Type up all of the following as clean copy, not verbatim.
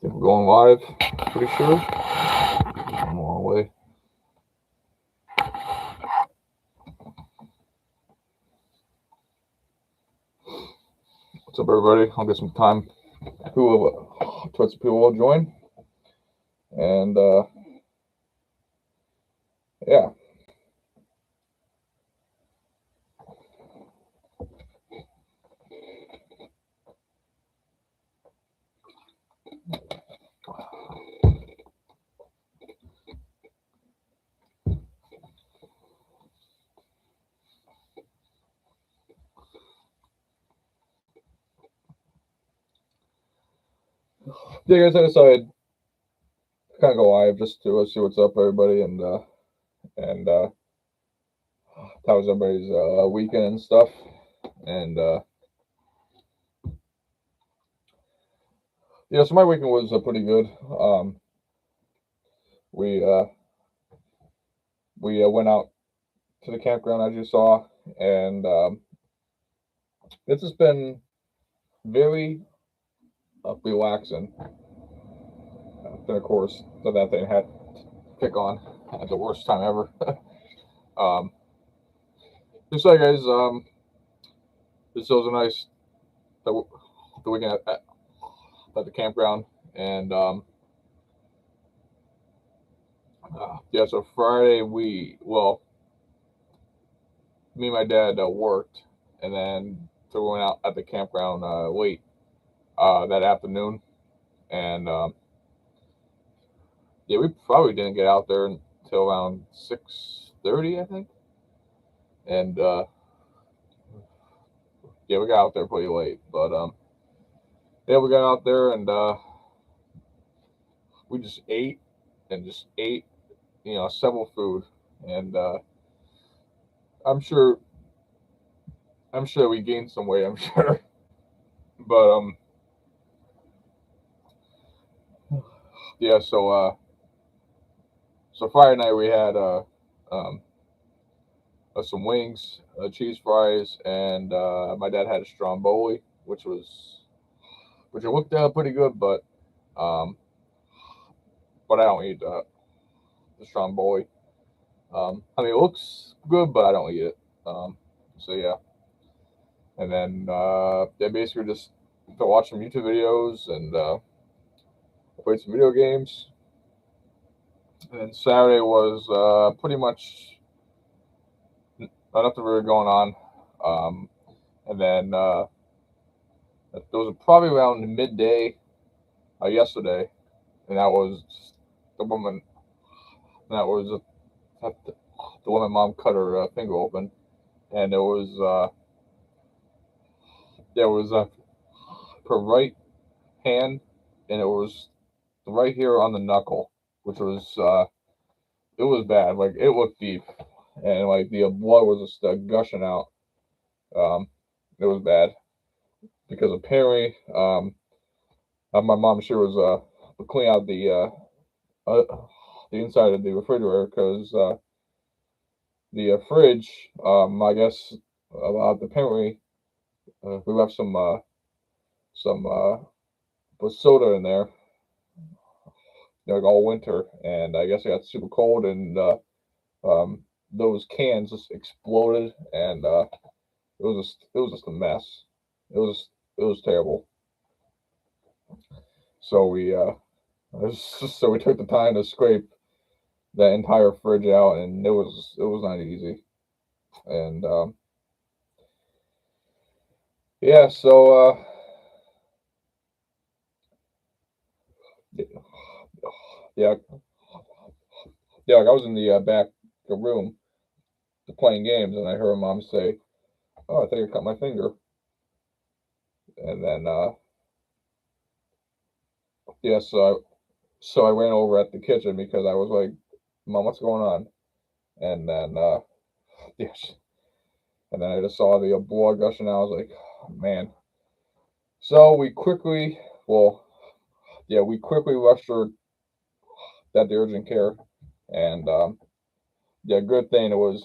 think we're going live, pretty sure. I'm a long way. What's up, everybody? I'll get some time. People will join. And, yeah. Yeah, guys, I decided to kind of go live just to see what's up, everybody, and how was everybody's weekend and stuff. And, yeah, so my weekend was pretty good. We went out to the campground, as you saw, and it's just been very relaxing. Then, of course, that thing had to kick on at the worst time ever. um, just so, guys, this was a nice the weekend at the campground, and yeah. So Friday, me and my dad worked, and then so we went out at the campground late that afternoon, and yeah, we probably didn't get out there until around 6:30, I think, and yeah, we got out there pretty late, but yeah, we got out there and we just ate and just ate, several food, and I'm sure I'm sure we gained some weight. I'm sure, but yeah. So Friday night we had um, some wings, cheese fries, and my dad had a stromboli, which it looked pretty good, um, but I don't eat the stromboli. I mean, it looks good, but I don't eat it. So yeah, and then yeah, basically just to watch some YouTube videos and played some video games. And then Saturday was pretty much nothing really going on. Um, and then it was probably around midday yesterday, and that was the woman. That was the woman mom cut her finger open, and there was her right hand, and it was right here on the knuckle, which was it was bad. Like it looked deep, and like the blood was just gushing out. Um, it was bad because apparently, my mom, she was cleaning out the inside of the refrigerator because the fridge, I guess, apparently we left some soda in there, like all winter, and I guess it got super cold, and um, those cans just exploded, and it was just a mess. It was terrible. So so we took the time to scrape that entire fridge out, and it was not easy. And yeah, so yeah, yeah, like I was in the back room playing games, and I heard mom say, "Oh, I think I cut my finger." And then yeah, so I ran over at the kitchen because I was like, "Mom, what's going on?" And then yeah, and then I just saw the blood gushing out. I was like, oh, "Man." So well, yeah, we quickly rushed her that the urgent care, and yeah, good thing it was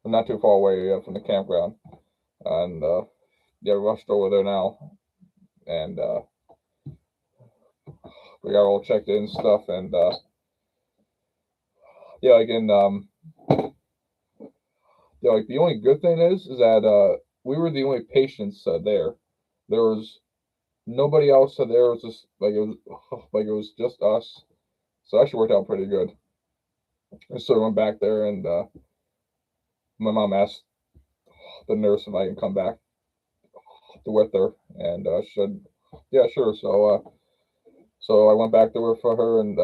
not too far away from the campground, and yeah, rushed over there now, and we got all checked in and stuff, and yeah, like in yeah, like the only good thing is that we were the only patients there. There was nobody else there. It was just like it was like it was just us. So it actually worked out pretty good. And so I went back there, and my mom asked the nurse if I can come back with her, and she said, "Yeah, sure." So I went back there for her, and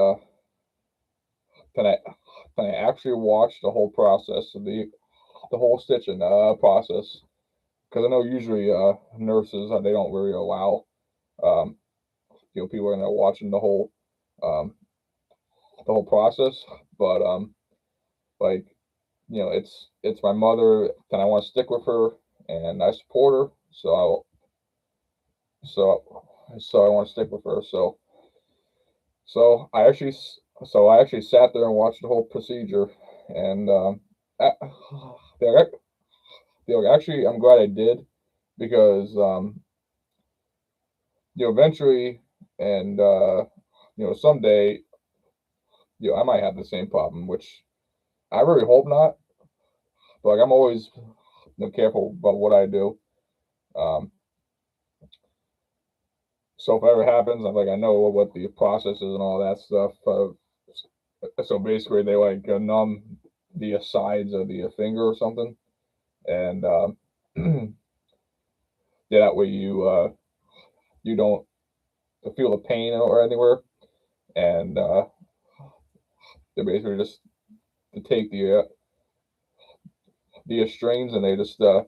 then I actually watched the whole process of the whole stitching process, because I know usually nurses they don't really allow um, people in there watching um, the whole process, but like it's my mother, and I want to stick with her, and I support her, so so I want to stick with her. So I actually sat there and watched the whole procedure, and yeah, actually I'm glad I did, because eventually, and someday, I might have the same problem, which I really hope not. But like I'm always careful about what I do. Um, so if it ever happens, I know what the process is and all that stuff. So basically, they like numb the sides of the finger or something, and yeah, that way you don't feel the pain or anywhere, and they basically just take the strings, and they just wrap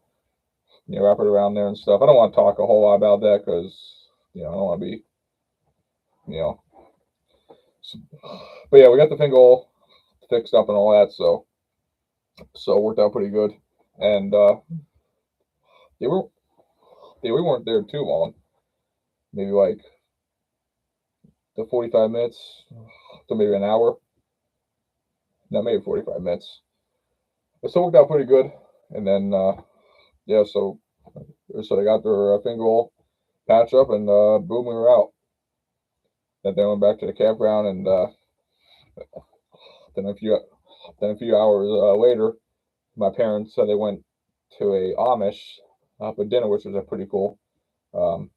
it around there and stuff. I don't want to talk a whole lot about that, because I don't want to be you know. So, but yeah, we got the finger all fixed up and all that, so it worked out pretty good, and they were we weren't there too long, maybe like the 45 minutes to maybe an hour, no, maybe 45 minutes. But still worked out pretty good, and then yeah, so they got their finger all patched up, and boom, we were out. Then they went back to the campground, and then a few hours later, my parents said they went to a Amish for dinner, which was pretty cool. Um,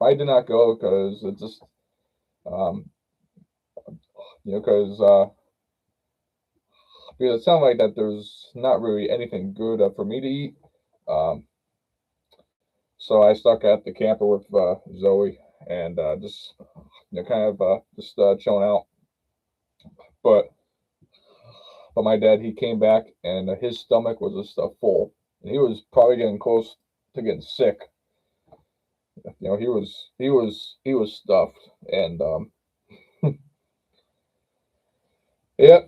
I did not go because it just um, because it sounded like that there's not really anything good for me to eat. Um, so I stuck at the camper with Zoe, and just kind of just chilling out. But my dad, he came back, and his stomach was just full, and he was probably getting close to getting sick. He was stuffed, and yeah.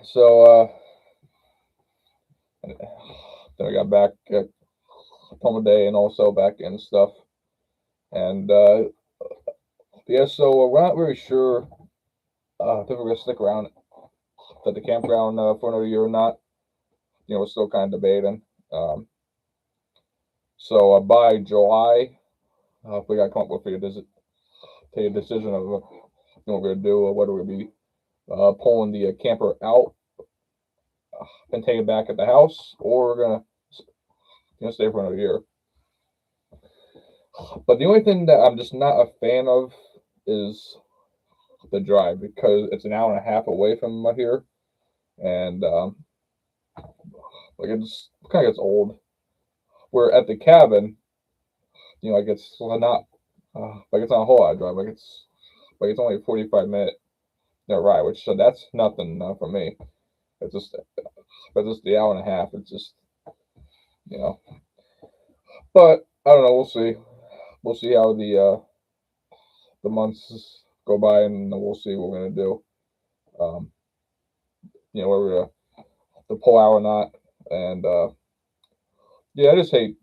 So then I got back home a day, and also back and stuff, and yeah. So we're not really sure if we're gonna stick around at the campground for another year or not. We're still kind of debating. Um, so by July, we got to come up with take a decision of what we're gonna do, or whether we're gonna be pulling the camper out and take it back at the house, or we're gonna stay for another year. But the only thing that I'm just not a fan of is the drive, because it's an hour and a half away from here, and like it's kind of gets old. We're at the cabin, like it's not like it's not a whole lot of drive. Like it's only a 45 minute ride, which so that's nothing for me. It's just but just the hour and a half. It's just you know. But I don't know. We'll see. We'll see how the months go by, and we'll see what we're gonna do. Um, whether we're gonna the pull out or not. And yeah, I just hate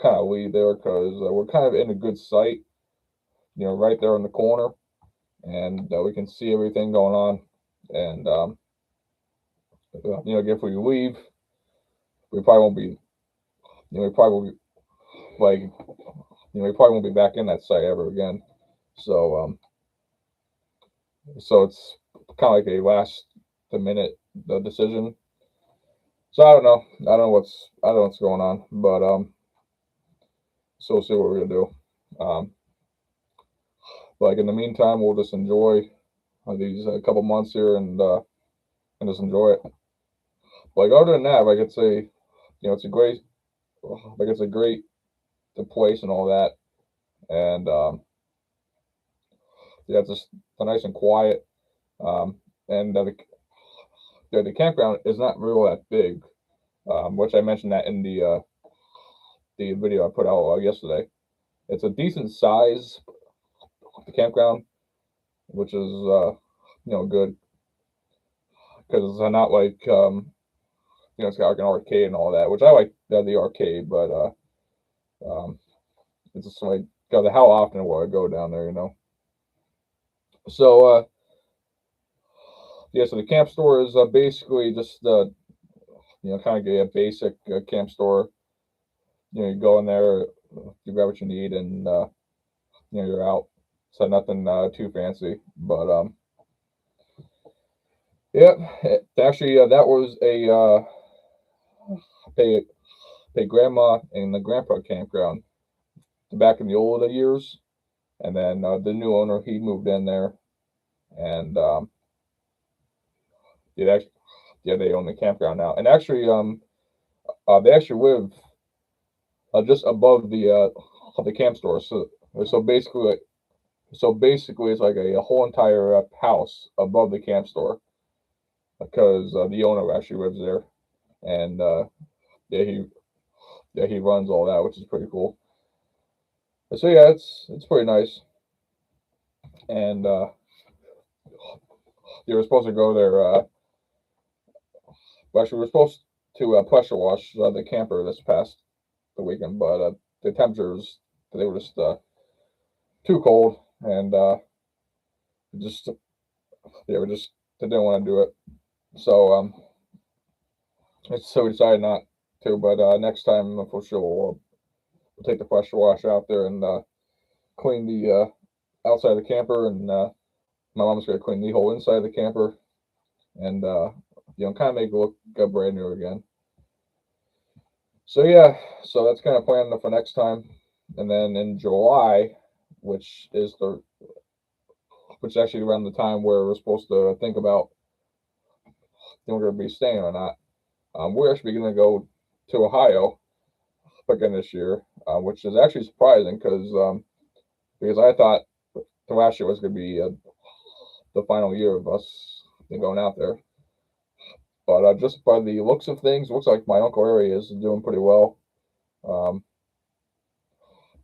kind of leave there, because we're kind of in a good site, right there in the corner, and we can see everything going on. And if we leave, we probably won't be, we probably won't be like, we probably won't be back in that site ever again. So so it's kind of like a last the minute decision. So I don't know. I don't know what's going on, but so we'll see what we're gonna do. Um, but like in the meantime, we'll just enjoy these couple months here and just enjoy it. Like other than that, like it's a it's a great it's a great the place and all that, and yeah, it's just nice and quiet. Um, and the campground is not real that big, which I mentioned that in the video I put out yesterday. It's a decent size the campground, which is good because it's not like it's got like an arcade and all that, which I like the arcade, but um, it's just like because how often will I go down there, So yeah, so the camp store is basically just kind of a basic camp store. You go in there, you grab what you need, and you're out. So nothing too fancy, but yeah, actually that was a grandma and the grandpa campground back in the older years, and then the new owner he moved in there, and yeah, actually, yeah, they own the campground now, and actually they actually live just above the camp store, so basically it's like a whole entire house above the camp store because the owner actually lives there, and yeah, he runs all that, which is pretty cool. So yeah, it's pretty nice, and you were supposed to go there. Well, actually, we were supposed to pressure wash the camper this past the weekend, but the temperatures they were just too cold, and just they were just they didn't want to do it. So so we decided not to. But next time for sure we'll take the pressure wash out there and clean the outside of the camper, and my mom's gonna clean the whole inside of the camper, and kind of make it look brand new again. So yeah, so that's kind of planned for next time, and then in July, which is the which is actually around the time where we're supposed to think about if we're going to be staying or not. We're actually going to go to Ohio again this year, which is actually surprising because I thought the last year was going to be the final year of us going out there. But just by the looks of things, looks like my uncle area is doing pretty well. Um,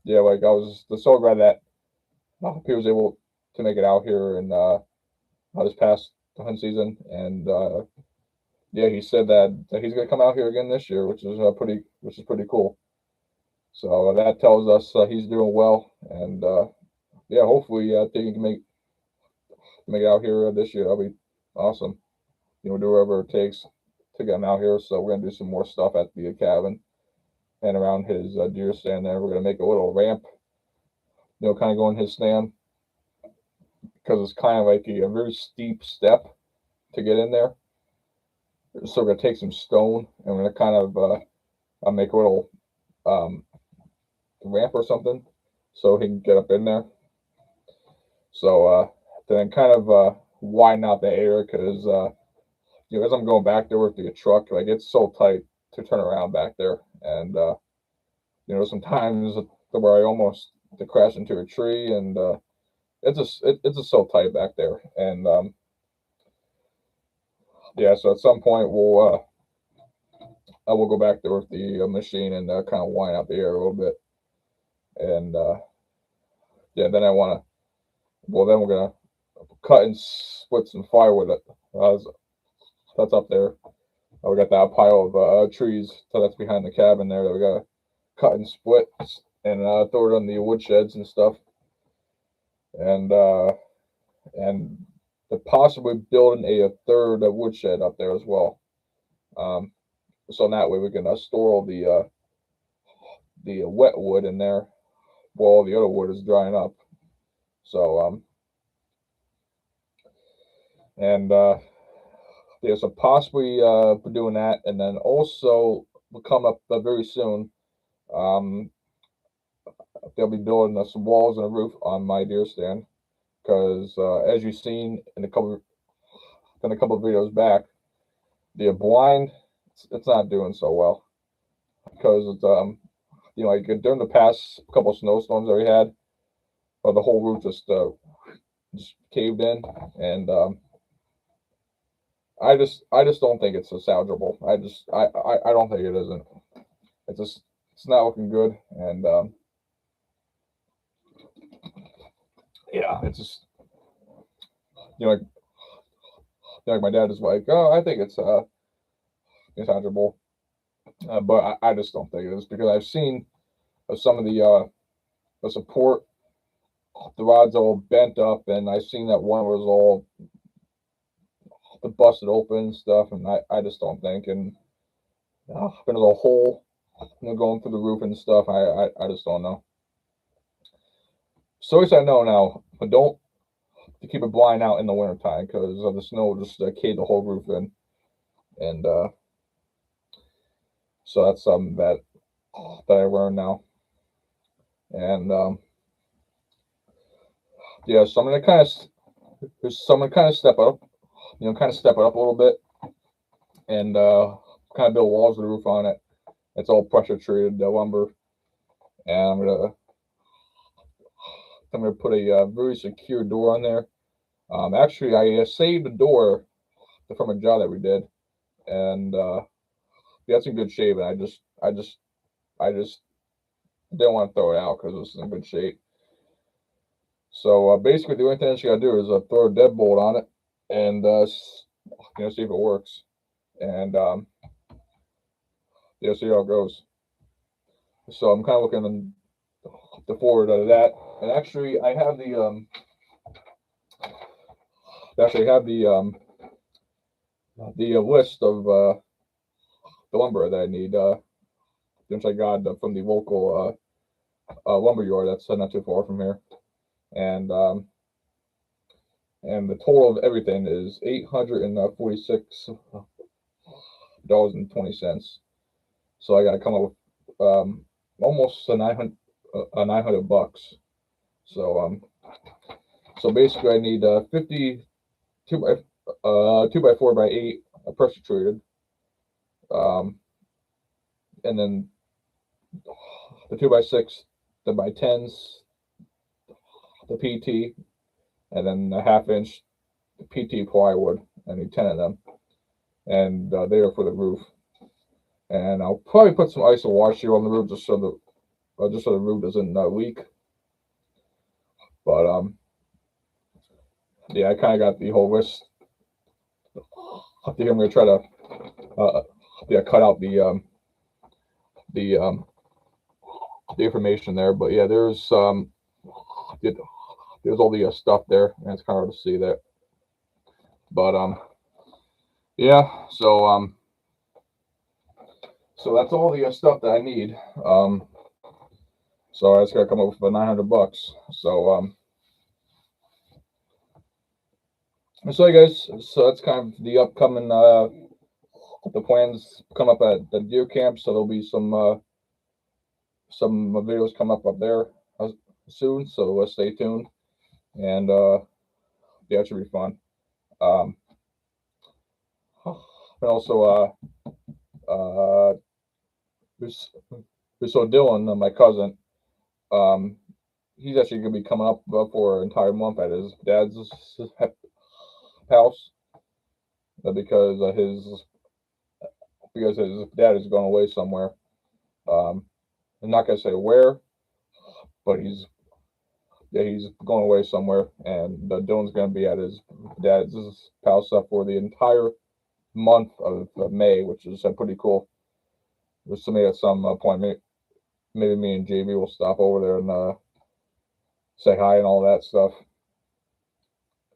yeah, like I was so glad that he was able to make it out here and this past hunt season, and yeah, he said that he's gonna come out here again this year, which is pretty cool. So that tells us he's doing well, and yeah, hopefully he can make it out here this year. That'll be awesome. Do whatever it takes to get him out here. So we're gonna do some more stuff at the cabin and around his deer stand. There, we're gonna make a little ramp, kind of go in his stand because it's kind of like a very steep step to get in there. So we're gonna take some stone and we're gonna kind of make a little um, ramp or something so he can get up in there. So then kind of widen out the area because as I'm going back there with the truck, like it's so tight to turn around back there, and sometimes where I almost to crash into a tree, and it's just so tight back there, and yeah. So at some point I will go back there with the machine and kind of wind out the air a little bit, and yeah. Then I want to. Well, then we're gonna cut and split some firewood. That's up there. We got that pile of trees so that's behind the cabin there that we got to cut and split and throw it on the woodsheds and stuff, and possibly building a third woodshed up there as well. Um, so in that way we can store all the wet wood in there while all the other wood is drying up. So And yeah, so possibly doing that, and then also will come up very soon. Um, they'll be building some walls and a roof on my deer stand because, as you've seen in a couple of videos back, the blind it's not doing so well because it's like during the past couple of snowstorms that we had, the whole roof just caved in, and I just don't think it's salvageable. I don't think it isn't. It's not looking good, and yeah, it's just you know like, like my dad is like, oh, I think it's salvageable, but I just don't think it is because I've seen some of the support, the rods all bent up, and I've seen that one was all busted open and stuff, and I just don't think, and there's a hole going through the roof and stuff. I just don't know. So at least I know now, but don't to keep it blind out in the wintertime because of the snow will just cave the whole roof in, and so that's something that I learned now, and yeah, so I'm gonna kind of step up, kind of step it up a little bit, and kind of build walls with a roof on it. It's all pressure treated lumber, and I'm gonna put a very secure door on there. Actually, I saved the door from a job that we did, and we had some good shape, and I just didn't want to throw it out because it was in good shape. So basically, the only thing that you gotta do is throw a deadbolt on it and see if it works, and see how it goes. So I'm kind of looking the forward out of that, and actually, I have the list of the lumber that I need, which I got from the local lumber yard that's not too far from here, and the total of everything is $846.20. So I got to come up with almost a 900 bucks. So basically I need 50 2x4x8 pressure treated, um, and then the 2x6, the by 10s, the PT, and then a half-inch PT plywood. I need 10 of them, and they are for the roof. And I'll probably put some iso wash here on the roof just so the roof doesn't leak. But yeah, I kind of got the whole list up here. I'm gonna try to cut out the information there. But yeah, there's all the stuff there, and it's kind of hard to see that. But yeah, so that's all the stuff that I need. So I just gotta come up with 900 bucks. So guys, so that's kind of the upcoming the plans come up at the deer camp. So there'll be some videos come up there soon. So stay tuned, and yeah, it should be fun. And also so Dylan, my cousin, he's actually gonna be coming up for an entire month at his dad's house because his dad is going away somewhere. I'm not gonna say where, but he's going away somewhere, and Dylan's gonna be at his dad's house up for the entire month of May, which is pretty cool. There's somebody at some point, maybe me and JB will stop over there and say hi and all that stuff.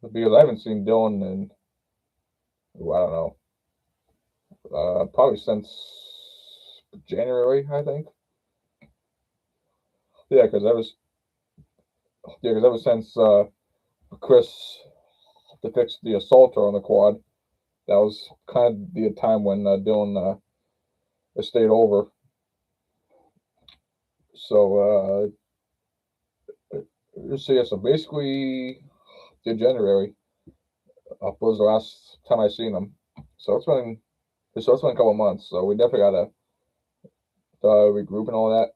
Because I haven't seen Dylan in, I don't know, probably since January, I think. Yeah, because ever since Chris to fix the assaulter on the quad. That was kind of the time when Dylan stayed over. So so basically, January was the last time I seen him. So it's been a couple of months. So we definitely gotta regroup and all that.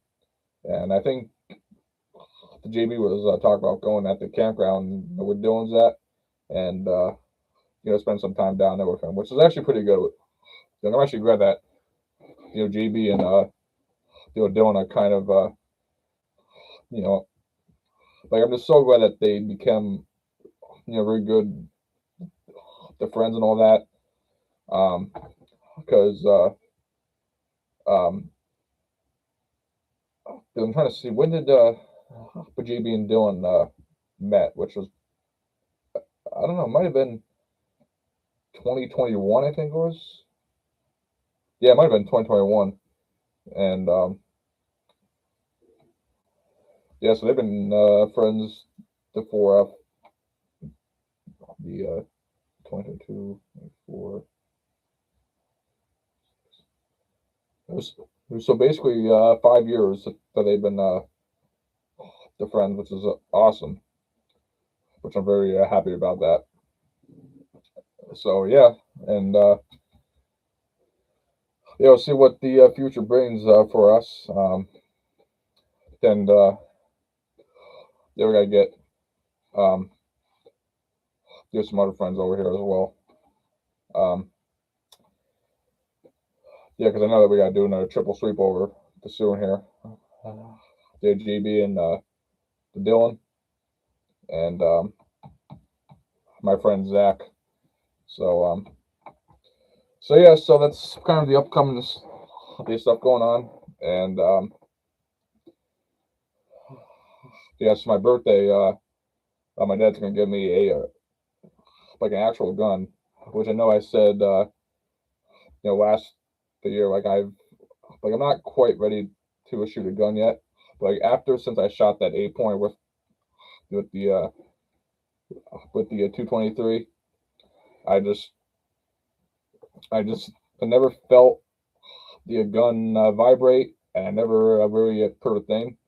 And I think the JB was talking about going at the campground where Dylan's at, and spend some time down there with him, which is actually pretty good. I'm actually glad that JB and Dylan are kind of like, I'm just so glad that they became very good the friends and all that. Because I'm trying to see, when did JB and Dylan met, which was, I don't know, it might have been 2021, I think it was. Yeah, it might have been 2021. And yeah, so they've been friends before the 2022, 24. So basically 5 years that they've been the friends, which is awesome. Which I'm very happy about that. So yeah, and see what the future brings for us. And we gotta get some other friends over here as well. Yeah, because I know that we gotta do another triple sweep over to soon here. The JB and Dylan and my friend Zach. So yeah, so that's kind of the upcoming stuff going on, and yeah, it's my birthday. My dad's gonna give me a like an actual gun, which I know I said last year, like I'm not quite ready to shoot a gun yet. But since I shot that 8-point with the 223, I never felt the gun vibrate, and I never really heard a thing.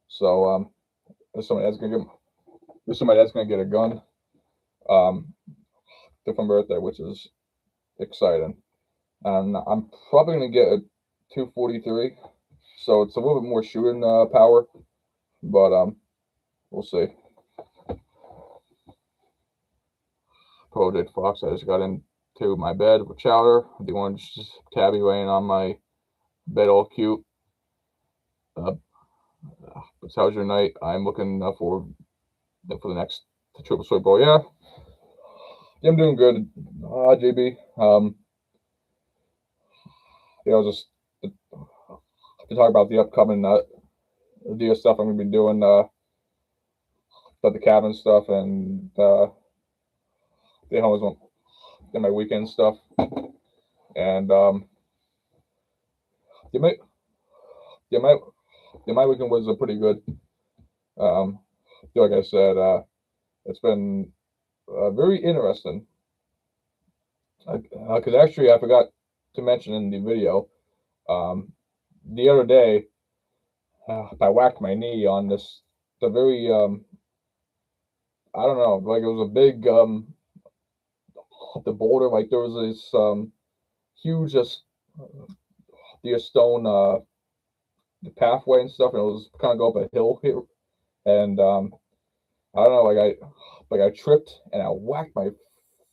So somebody that's gonna get a gun for birthday, which is exciting. And I'm probably gonna get a 243, so it's a little bit more shooting power, but we'll see. Project Fox. I just got into my bed with Chowder, the orange tabby laying on my bed, all cute. How's your night? I'm looking for the next triple sweep ball. Yeah, I'm doing good. JB. Just to talk about the upcoming deal stuff I'm gonna be doing, about the cabin stuff and the homies and my weekend stuff, and my weekend was pretty good. Like I said, it's been very interesting. Because actually, I forgot to mention in the video, the other day, I whacked my knee on the very, I don't know, like it was a big, the boulder, like there was this huge, the stone, the pathway and stuff, and it was kind of go up a hill here, and I don't know, like I tripped and I whacked my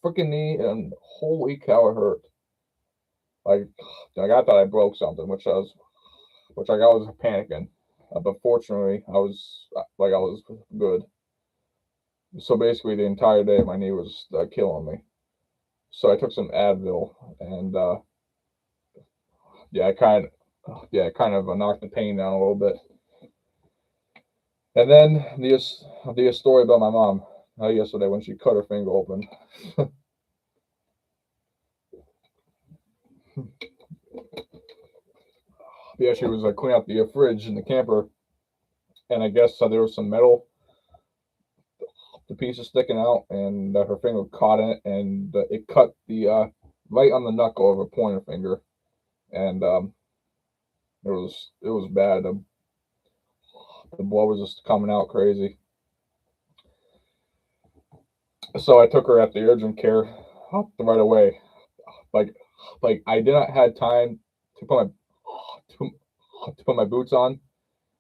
freaking knee, and holy cow, it hurt. Like I thought I broke something, which I was panicking, but fortunately I was good. So basically, the entire day my knee was killing me. So I took some Advil, and it kind of knocked the pain down a little bit. And then the story about my mom yesterday when she cut her finger open. Yeah, she was cleaning out the fridge in the camper, and I guess there was some metal pieces sticking out, and her finger caught in it, and it cut the right on the knuckle of her pointer finger, and it was bad. The blood was just coming out crazy. So I took her at the urgent care right away. Like I did not had time to put my to, to put my boots on,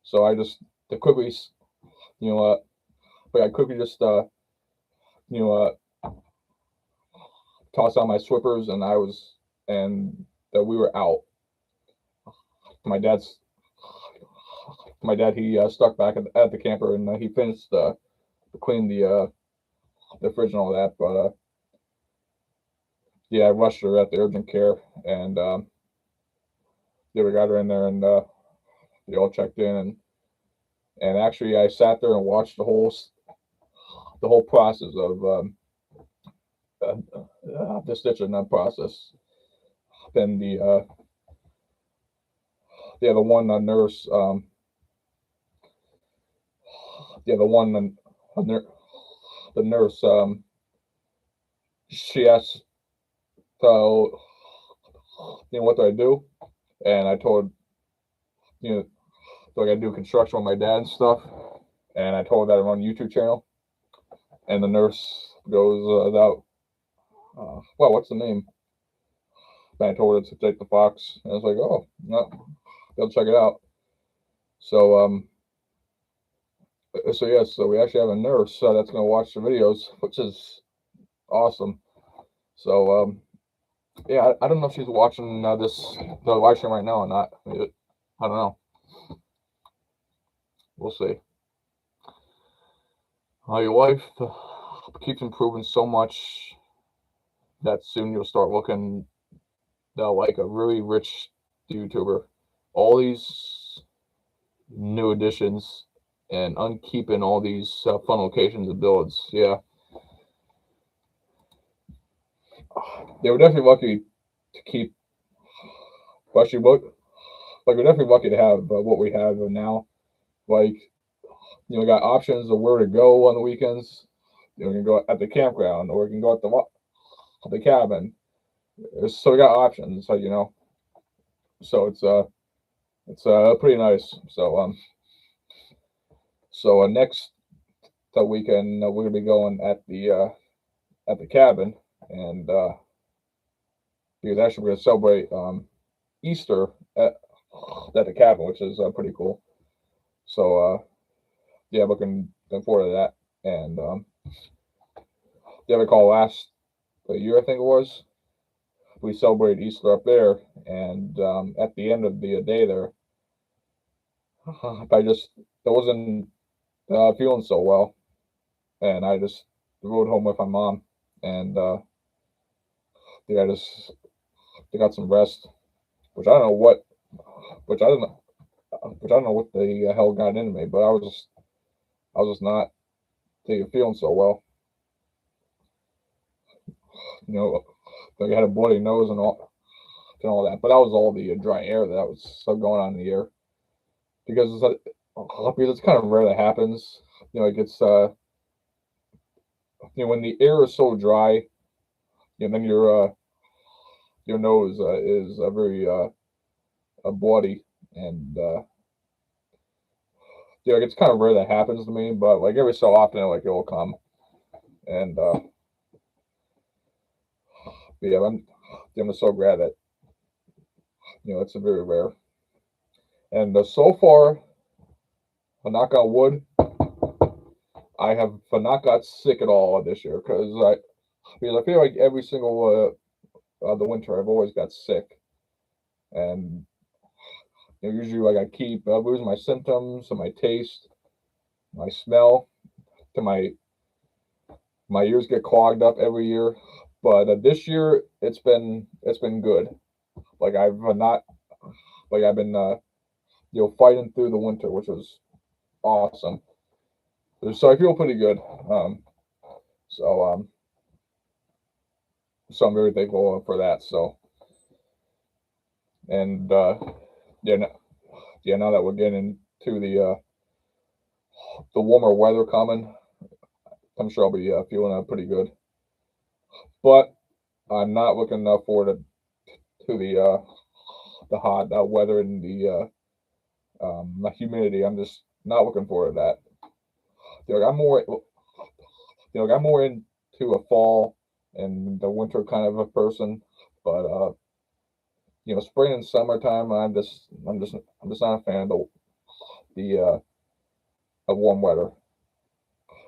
so I just to quickly you know but I quickly just you know tossed on my slippers, and that we were out. My dad's my dad he stuck back at the camper, and he finished cleaned the fridge and all that. But yeah, I rushed her at the urgent care, and yeah, we got her in there, and they all checked in, and actually I sat there and watched the whole process of the stitching process. Then the one nurse the one the nurse she asked what do I do, and I told you know like I do construction with my dad and stuff, and I told her that I run a YouTube channel, and the nurse goes well, what's the name? And I told her to take the Fox, and I was like, oh no, they'll check it out. So yes, so we actually have a nurse that's gonna watch the videos, which is awesome. So yeah, I don't know if she's watching the live stream right now or not. I don't know. We'll see. Your wife keeps improving so much that soon you'll start looking like a really rich YouTuber. All these new additions and unkeeping all these fun locations and builds. Yeah. They were definitely lucky to keep, actually, we're definitely lucky to have what we have now. Like, we got options of where to go on the weekends. We can go at the campground, or we can go at the cabin. So we got options, so it's pretty nice. So next weekend we're gonna be going at the cabin, and because actually we're gonna celebrate Easter at the cabin, which is pretty cool. So yeah, looking forward to that. And the other call last year, I think it was, we celebrated Easter up there, and at the end of the day there, I wasn't feeling so well, and I just rode home with my mom, and yeah, I got some rest, which I don't know what, which I don't know, which I don't know what the hell got into me, but I was just not feeling so well. Like I had a bloody nose and all that, but that was all the dry air that was going on in the air, because it's kind of rare that happens. It gets when the air is so dry, then your nose is very bloody, and it's kind of rare that happens to me, but like every so often, like it will come, and yeah, I'm so glad that it's a very rare, and so far, knock on wood, I have not got sick at all this year, because I feel like every single the winter I've always got sick, and usually like I keep losing my symptoms and my taste, my smell, to my ears get clogged up every year. But this year it's been good. Like I've been fighting through the winter, which was awesome. So I feel pretty good. So so I'm very thankful for that. So, and yeah, now that we're getting to the warmer weather coming, I'm sure I'll be feeling pretty good. But I'm not looking forward to the hot weather and the humidity. I'm just not looking forward to that. I'm more I'm more into a fall and the winter kind of a person, but spring and summertime, I'm just not a fan of the of warm weather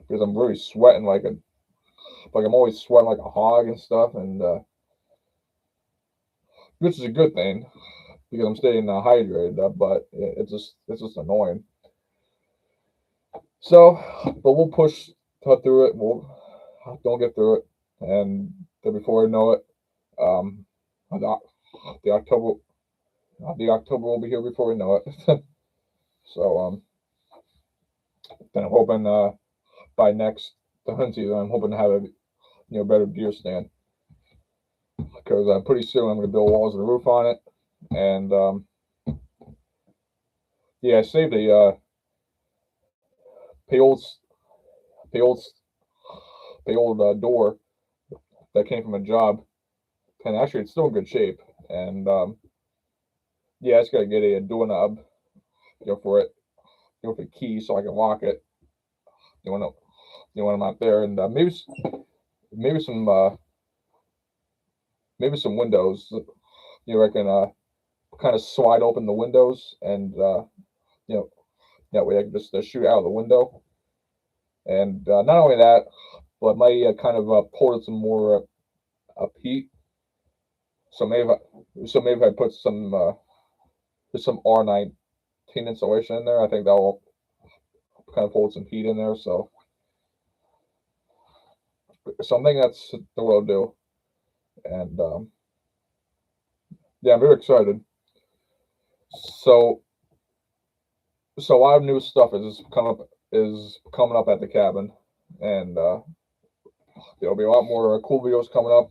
because I'm really sweating like I'm always sweating like a hog and stuff, and which is a good thing because I'm staying hydrated. But it's just annoying. So, but we'll push through it. We'll don't get through it, and then before I know it, um, the, the October the October will be here before we know it. So then I'm hoping by next the hunt season, I'm hoping to have a better deer stand because pretty soon I'm going to build walls and a roof on it, and yeah, I saved a payold payold payold door that came from a job, and actually it's still in good shape, and yeah, I just got to get a doorknob for it, for the key so I can lock it. When when I'm out there, and maybe some maybe some windows. I can kind of slide open the windows, and that way I can just shoot out of the window. And not only that, but my kind of pour some more heat. So maybe if I put some R19 insulation in there, I think that will kind of hold some heat in there. So I think that's the way I'll do. And yeah, I'm very excited. So a lot of new stuff is coming up at the cabin, and there'll be a lot more cool videos coming up.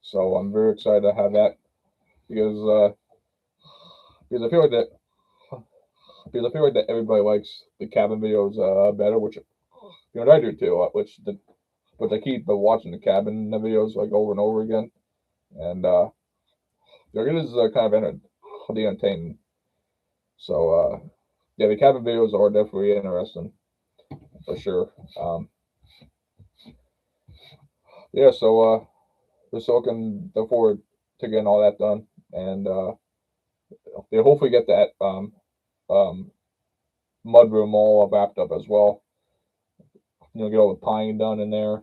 So I'm very excited to have that because because I feel like that everybody likes the cabin videos better, which I do too. Which I keep watching the cabin videos like over and over again, and it is kind of entertaining. So yeah, the cabin videos are definitely interesting for sure. Yeah, so just looking forward to getting all that done, and they hopefully get that um, mudroom all wrapped up as well. Get all the piling done in there,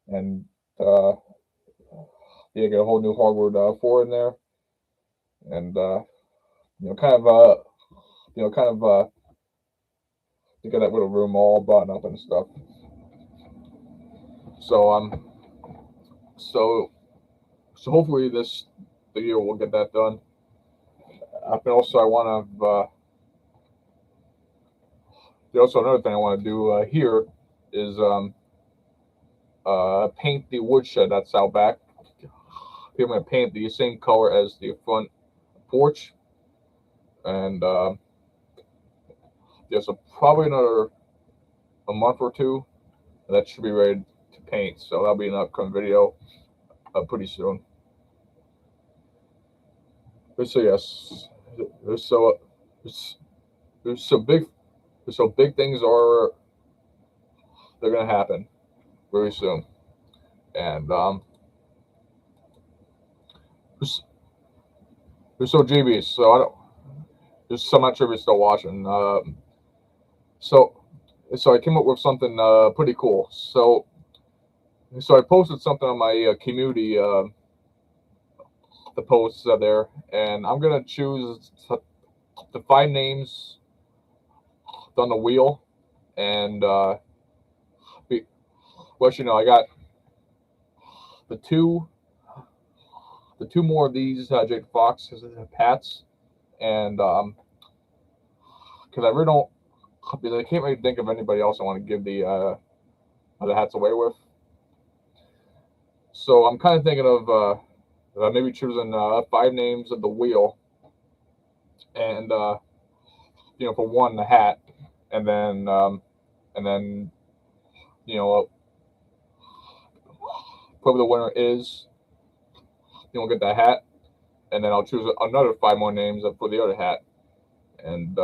and uh, yeah, get a whole new hardwood floor in there, and kind of kind of to get that little room all buttoned up and stuff. So so hopefully the year we'll get that done. And also I want to also another thing I want to do here is paint the woodshed that's out back. I'm going to paint the same color as the front porch, and yeah, so probably another a month or two, and that should be ready to paint. So that'll be an upcoming video pretty soon. So yes, so there's so big things they're gonna happen very soon, and there's, there's so GBs. So I don't. There's so much of you still watching. So so I came up with something pretty cool. So I posted something on my community the posts there, and I'm gonna choose the 5 names on the wheel, and I got the two more of these Jake Fox hats, and because I really don't, because I can't really think of anybody else I want to give the hats away with. So I'm kind of thinking of maybe choosing 5 names of the wheel, and for one the hat, and then you know, whoever the winner is, you'll get that hat, and then I'll choose another 5 more names for the other hat. And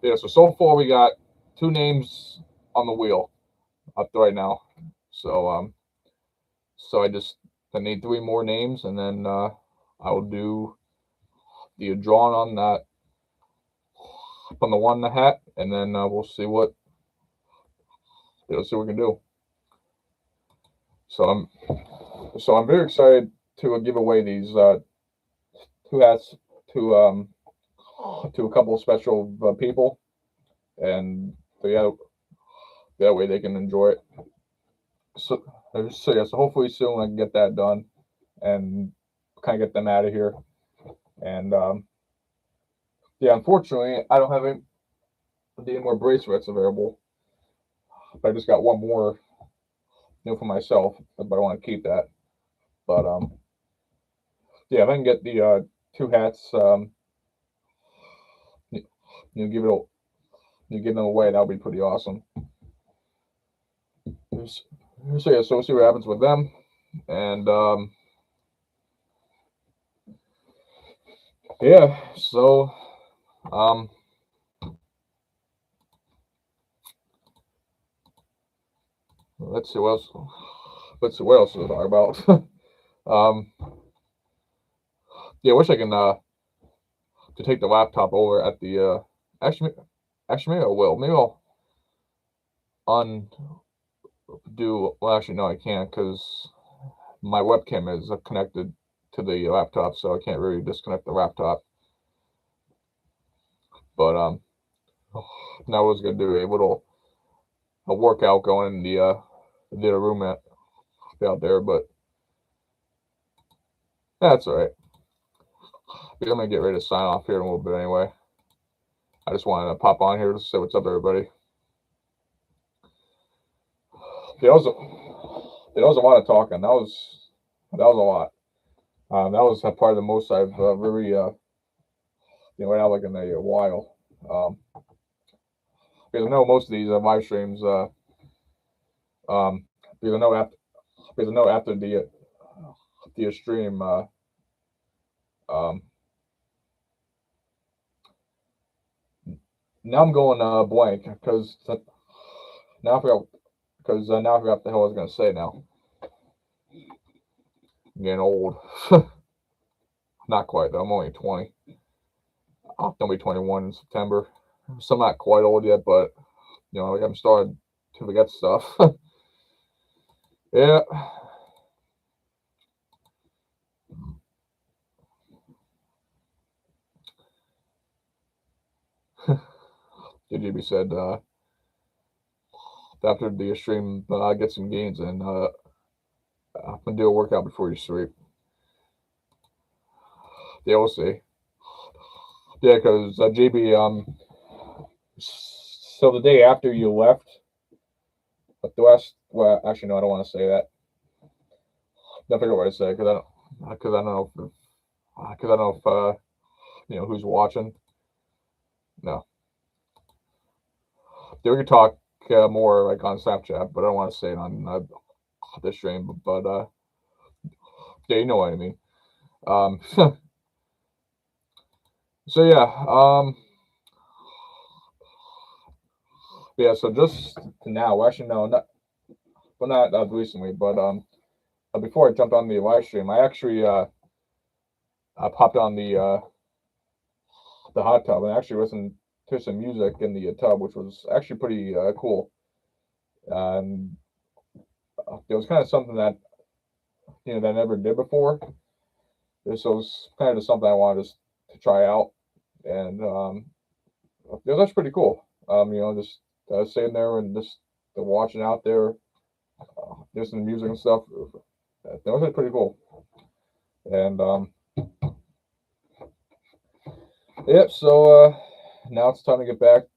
yeah, so far we got 2 names on the wheel up to right now. So I need 3 more names, and then I will do the drawing on that on the one in the hat, and then we'll see what see what we can do. So I'm very excited to give away these 2 hats to a couple of special people, and so yeah, that way they can enjoy it. So yeah, so hopefully soon I can get that done and kind of get them out of here. And yeah, unfortunately, I don't have any more bracelets available. I just got 1 more, for myself, but I want to keep that. But yeah, if I can get the 2 hats, give it give them away, that'll be pretty awesome. So yeah, so we'll see what happens with them, and yeah, so um, let's see what else. Let's see what else to talk about. Yeah, I wish I can to take the laptop over at the actually maybe I will. Maybe I'll undo. Well, actually no, I can't because my webcam is connected to the laptop, so I can't really disconnect the laptop. But now I was gonna do a little workout going in the room out there, but that's all right. I'm gonna get ready to sign off here in a little bit anyway. I just wanted to pop on here to say what's up, everybody. Yeah, that was a lot of talking. That was a lot. That was probably the most I've really went out like in a while. Because I know most of these live streams, because I know after the stream, um, now I'm going blank because now I forgot now I forgot what the hell I was gonna say. Now I'm getting old. Not quite though. I'm only 20. I'll be 21 in September, so I'm not quite old yet, but I'm starting to forget stuff. Yeah. JGB said after the stream, get some gains and I'm gonna do a workout before you sleep. Yeah, we'll see. Yeah, because JB, so the day after you left, but well, actually, no, I don't want to say that. I forget what I said because I don't know if who's watching. No, yeah, we could talk more like on Snapchat, but I don't want to say it on this stream. But yeah, you know what I mean. So yeah, yeah. So just now, actually, no, not recently, but before I jumped on the live stream, I actually I popped on the hot tub and actually listened to some music in the tub, which was actually pretty cool. And it was kind of something that that I never did before. This was kind of just something I wanted to try out, and it was actually pretty cool. Just sitting there and just watching out there, listening to music and stuff. That was actually pretty cool. And yep. So now it's time to get back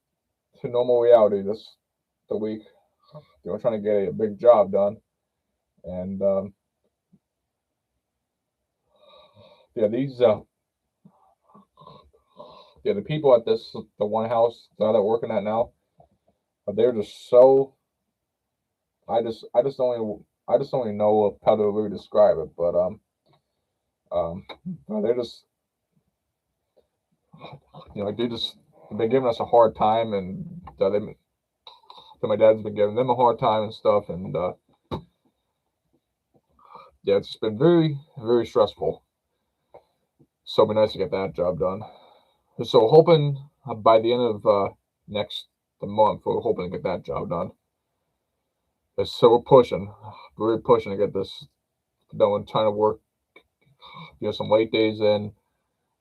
to normal reality this the week. Trying to get a big job done, and yeah, these the people at the one house that I'm working at now, they're just so I just don't even know how to really describe it, but they're just, like they just been giving us a hard time, and my dad's been giving them a hard time and stuff, and yeah, it's been very, very stressful. So it'd be nice to get that job done. So hoping by the end of next month, we're hoping to get that job done. So we're pushing to get this done. Trying to work, some late days in,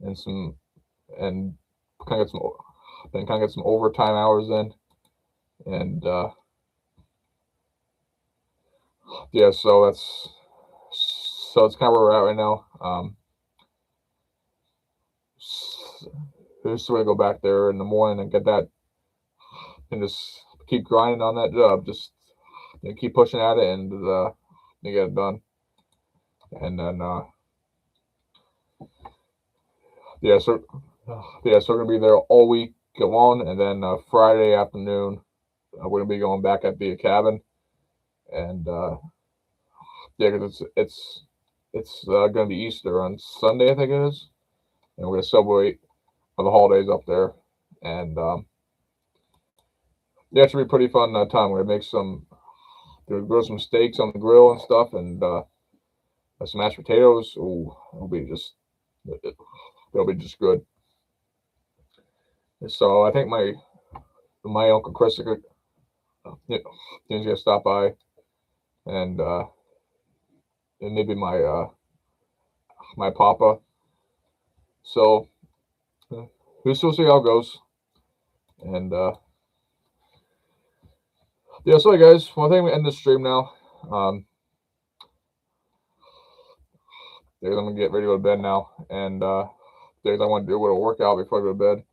and some, and kind of get some overtime hours in, and yeah. So that's kind of where we're at right now. Just sort of go back there in the morning and get that, and just keep grinding on that job. Just keep pushing at it, and you get it done. And then yeah, so we're gonna be there all week long, and then Friday afternoon we're gonna be going back at the cabin, and yeah, because it's gonna be Easter on Sunday, I think it is, and we're gonna celebrate the holidays up there, and yeah, it should be a pretty fun time. We're gonna make grill some steaks on the grill and stuff, and some mashed potatoes. Ooh, it'll be just good. So I think my uncle Chris is gonna stop by, and maybe my papa. So we'll still see how it goes, and yeah. So, guys, well, I think we end the stream now. I'm gonna get ready to go to bed now, and I want to do a little workout before I go to bed.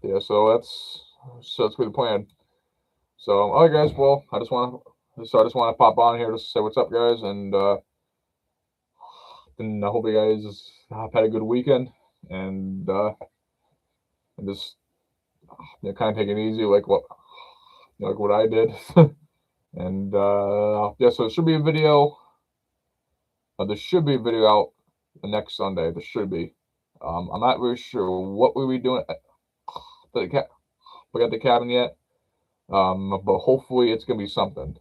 Yeah, so that's the plan. So, all right, guys. Well, I just want to pop on here to say what's up, guys, and I hope you guys have had a good weekend, and just kind of take it easy, like what I did, and yeah. So there should be a video. There should be a video out next Sunday. There should be. I'm not really sure what we'll be doing at the cabin yet. But hopefully it's gonna be something.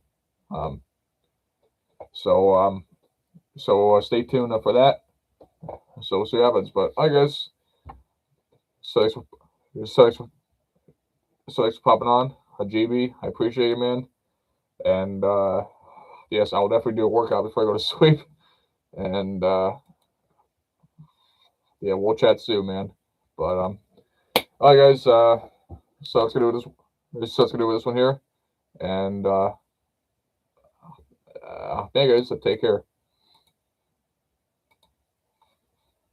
So stay tuned for that. So we'll see what happens. But I guess so. Thanks for popping on, GB. I appreciate you, man. And yes, I will definitely do a workout before I go to sleep. And yeah, we'll chat soon, man. But all right, guys. So that's gonna do this. That's gonna do with this one here. And yeah, guys. Take care.